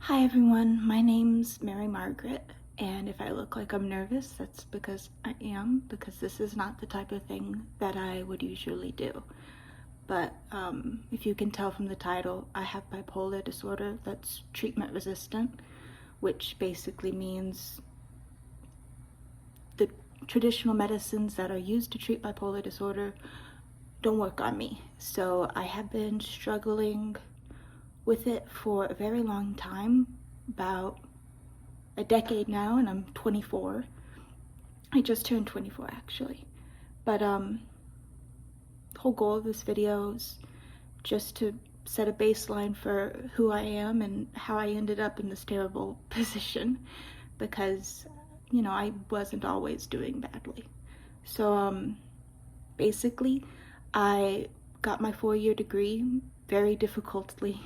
Hi everyone, my name's Mary Margaret, and if I look like I'm nervous, that's because I am, because this is not the type of thing that I would usually do. But if you can tell from the title, I have bipolar disorder that's treatment resistant, which basically means the traditional medicines that are used to treat bipolar disorder don't work on me. So I have been struggling with it for a very long time, about a decade now, and I'm 24. I just turned 24 actually. But the whole goal of this video is just to set a baseline for who I am and how I ended up in this terrible position, because I wasn't always doing badly. So basically I got my 4-year degree very difficultly.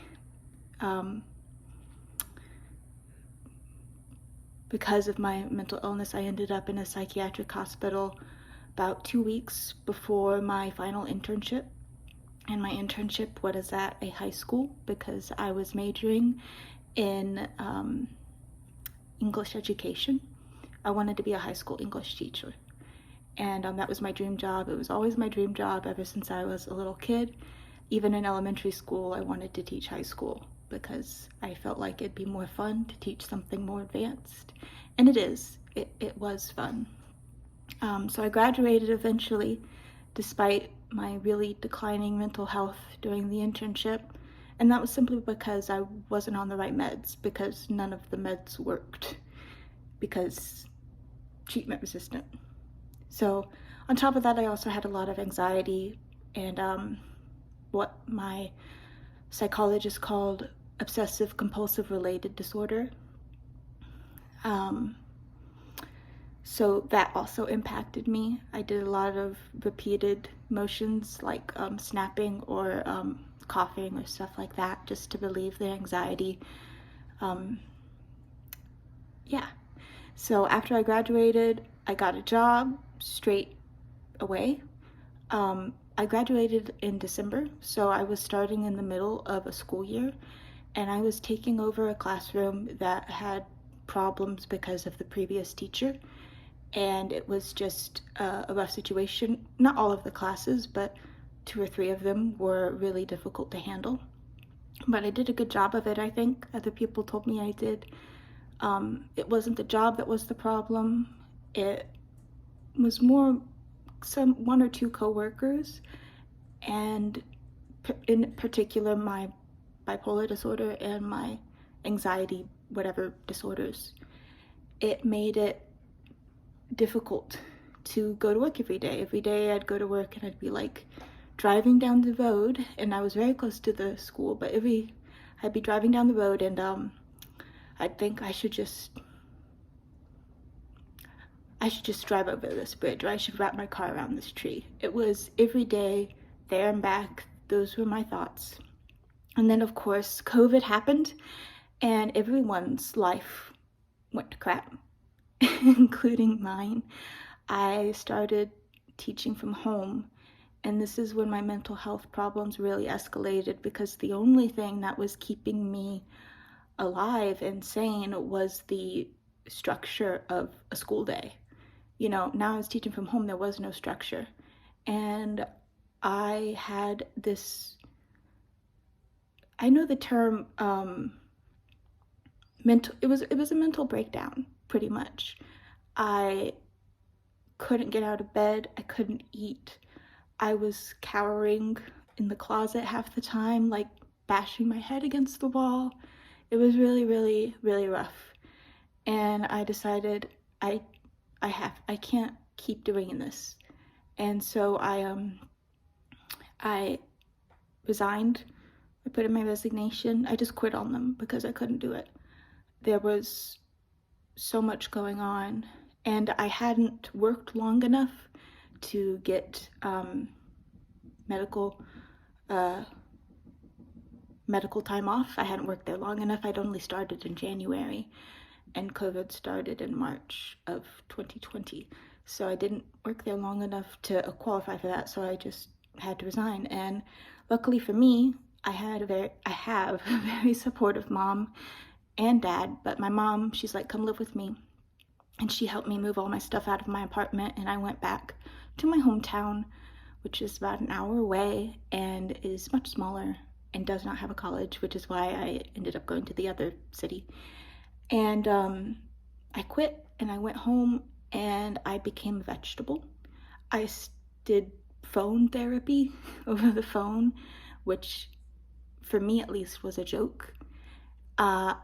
Because of my mental illness, I ended up in a psychiatric hospital about 2 weeks before my final internship. And my internship was at a high school because I was majoring in English education. I wanted to be a high school English teacher. And that was my dream job. It was always my dream job ever since I was a little kid. Even in elementary school, I wanted to teach high school because I felt like it'd be more fun to teach something more advanced. And it is. It was fun. So I graduated eventually, despite my really declining mental health during the internship. And that was simply because I wasn't on the right meds, because none of the meds worked, because treatment resistant. So on top of that, I also had a lot of anxiety and what my psychologist called obsessive compulsive related disorder. So that also impacted me. I did a lot of repeated motions like snapping or coughing or stuff like that, just to relieve the anxiety. Yeah. So after I graduated, I got a job straight away. I graduated in December, so I was starting in the middle of a school year, and I was taking over a classroom that had problems because of the previous teacher, and it was just a rough situation. Not all of the classes, but 2 or 3 of them were really difficult to handle. But I did a good job of it, I think. Other people told me I did. It wasn't the job that was the problem. It was more one or two coworkers, and in particular my bipolar disorder and my anxiety, whatever disorders. It made it difficult to go to work every day. Every day I'd go to work and I'd be like driving down the road, and I was very close to the school, but I'd be driving down the road and I'd think I should just drive over this bridge, or I should wrap my car around this tree. It was every day, there and back. Those were my thoughts. And then of course COVID happened and everyone's life went to crap, including mine. I started teaching from home, and this is when my mental health problems really escalated, because the only thing that was keeping me alive and sane was the structure of a school day. Now I was teaching from home, there was no structure. And I had this, I know the term it was a mental breakdown, pretty much. I couldn't get out of bed, I couldn't eat. I was cowering in the closet half the time, like bashing my head against the wall. It was really, really, really rough. And I decided I can't keep doing this. And so I resigned. I put in my resignation. I just quit on them because I couldn't do it. There was so much going on, and I hadn't worked long enough to get medical time off. I hadn't worked there long enough. I'd only started in January, and COVID started in March of 2020. So I didn't work there long enough to qualify for that, so I just had to resign. And luckily for me, I have a very supportive mom and dad, but my mom, she's like, come live with me. And she helped me move all my stuff out of my apartment, and I went back to my hometown, which is about an hour away and is much smaller and does not have a college, which is why I ended up going to the other city. And I quit and I went home and I became a vegetable. I did phone therapy over the phone, which for me at least was a joke. Uh,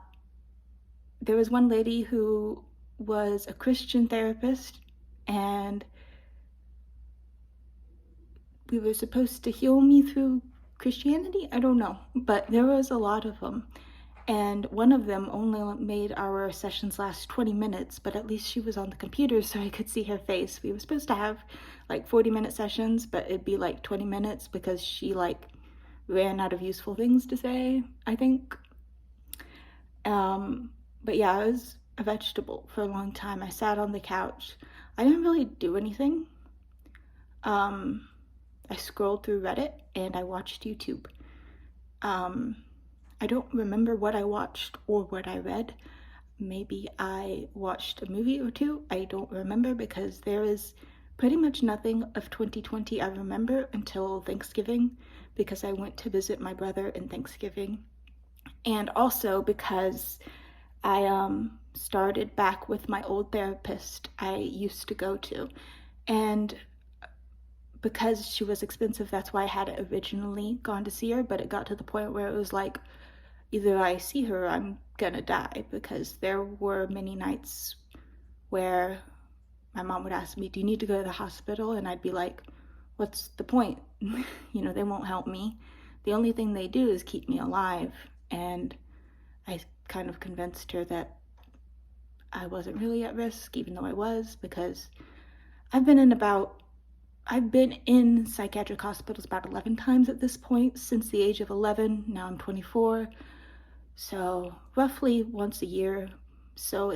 there was one lady who was a Christian therapist, and we were supposed to heal me through Christianity. I don't know, but there was a lot of them. And one of them only made our sessions last 20 minutes, but at least she was on the computer so I could see her face. We were supposed to have like 40-minute sessions, but it'd be like 20 minutes because she like ran out of useful things to say, I think. But yeah, I was a vegetable for a long time. I sat on the couch. I didn't really do anything. I scrolled through Reddit and I watched YouTube. I don't remember what I watched or what I read. Maybe I watched a movie or two. I don't remember because there is pretty much nothing of 2020 I remember until Thanksgiving, because I went to visit my brother in Thanksgiving. And also because I started back with my old therapist I used to go to. And because she was expensive, that's why I had originally gone to see her, but it got to the point where it was like, either I see her or I'm gonna die, because there were many nights where my mom would ask me, do you need to go to the hospital? And I'd be like, what's the point? They won't help me. The only thing they do is keep me alive. And I kind of convinced her that I wasn't really at risk, even though I was, because I've been in psychiatric hospitals about 11 times at this point since the age of 11. Now I'm 24. So roughly once a year. So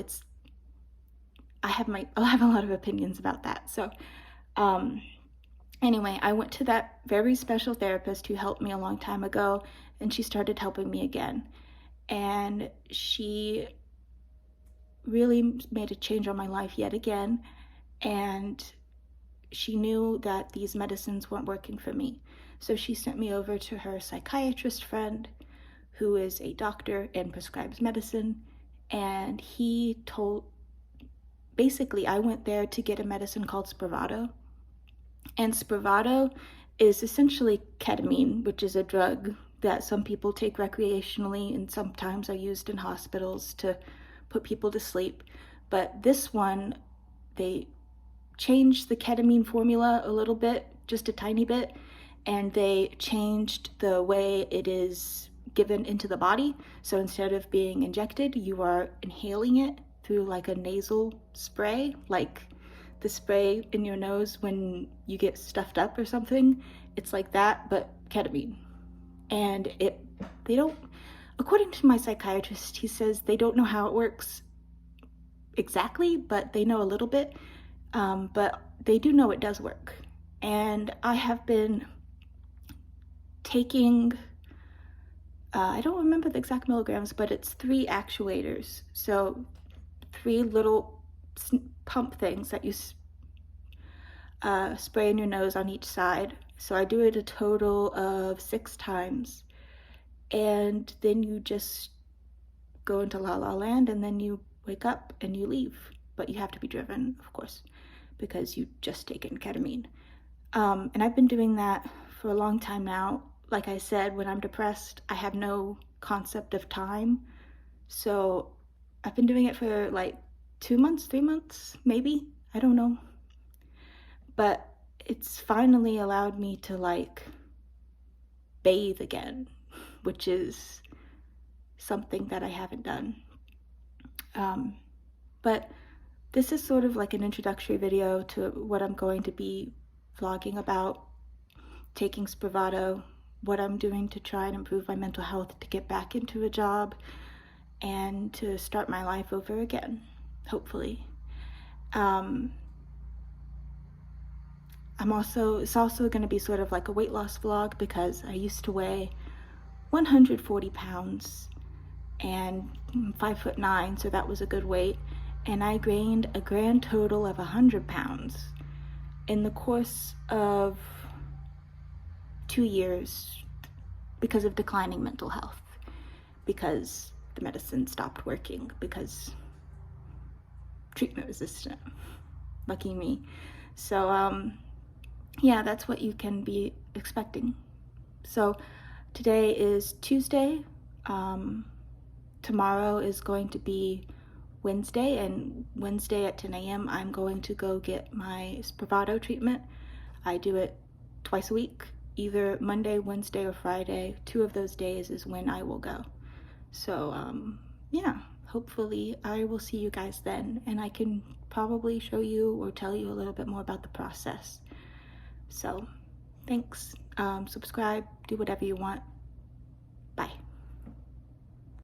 I'll have a lot of opinions about that. So anyway, I went to that very special therapist who helped me a long time ago, and she started helping me again. And she really made a change on my life yet again. And she knew that these medicines weren't working for me. So she sent me over to her psychiatrist friend, who is a doctor and prescribes medicine. And basically, I went there to get a medicine called Spravato. And Spravato is essentially ketamine, which is a drug that some people take recreationally and sometimes are used in hospitals to put people to sleep. But this one, they changed the ketamine formula a little bit, just a tiny bit, and they changed the way it is given into the body. So instead of being injected, you are inhaling it through like a nasal spray, like the spray in your nose when you get stuffed up or something. It's like that, but ketamine. And they don't, according to my psychiatrist, he says they don't know how it works exactly, but they know a little bit. But they do know it does work. And I have been taking, I don't remember the exact milligrams, but it's 3 actuators. So 3 little pump things that you spray in your nose on each side. So I do it a total of 6 times. And then you just go into la la land, and then you wake up and you leave. But you have to be driven, of course, because you just taken ketamine. And I've been doing that for a long time now. Like I said, when I'm depressed, I have no concept of time. So I've been doing it for like 2 months, 3 months, maybe. I don't know. But it's finally allowed me to like bathe again, which is something that I haven't done. But this is sort of like an introductory video to what I'm going to be vlogging about, taking Spravato, what I'm doing to try and improve my mental health, to get back into a job, and to start my life over again, hopefully. It's also going to be sort of like a weight loss vlog, because I used to weigh 140 pounds, and I'm 5'9", so that was a good weight. And I gained a grand total of 100 pounds in the course of 2 years because of declining mental health, because the medicine stopped working, because treatment resistant. Lucky me. So yeah, that's what you can be expecting. So today is Tuesday. Tomorrow is going to be Wednesday, and Wednesday at 10 a.m. I'm going to go get my Spravato treatment. I do it twice a week, either Monday, Wednesday, or Friday. 2 of those days is when I will go. So yeah, hopefully I will see you guys then, and I can probably show you or tell you a little bit more about the process. So thanks. Subscribe, do whatever you want. Bye.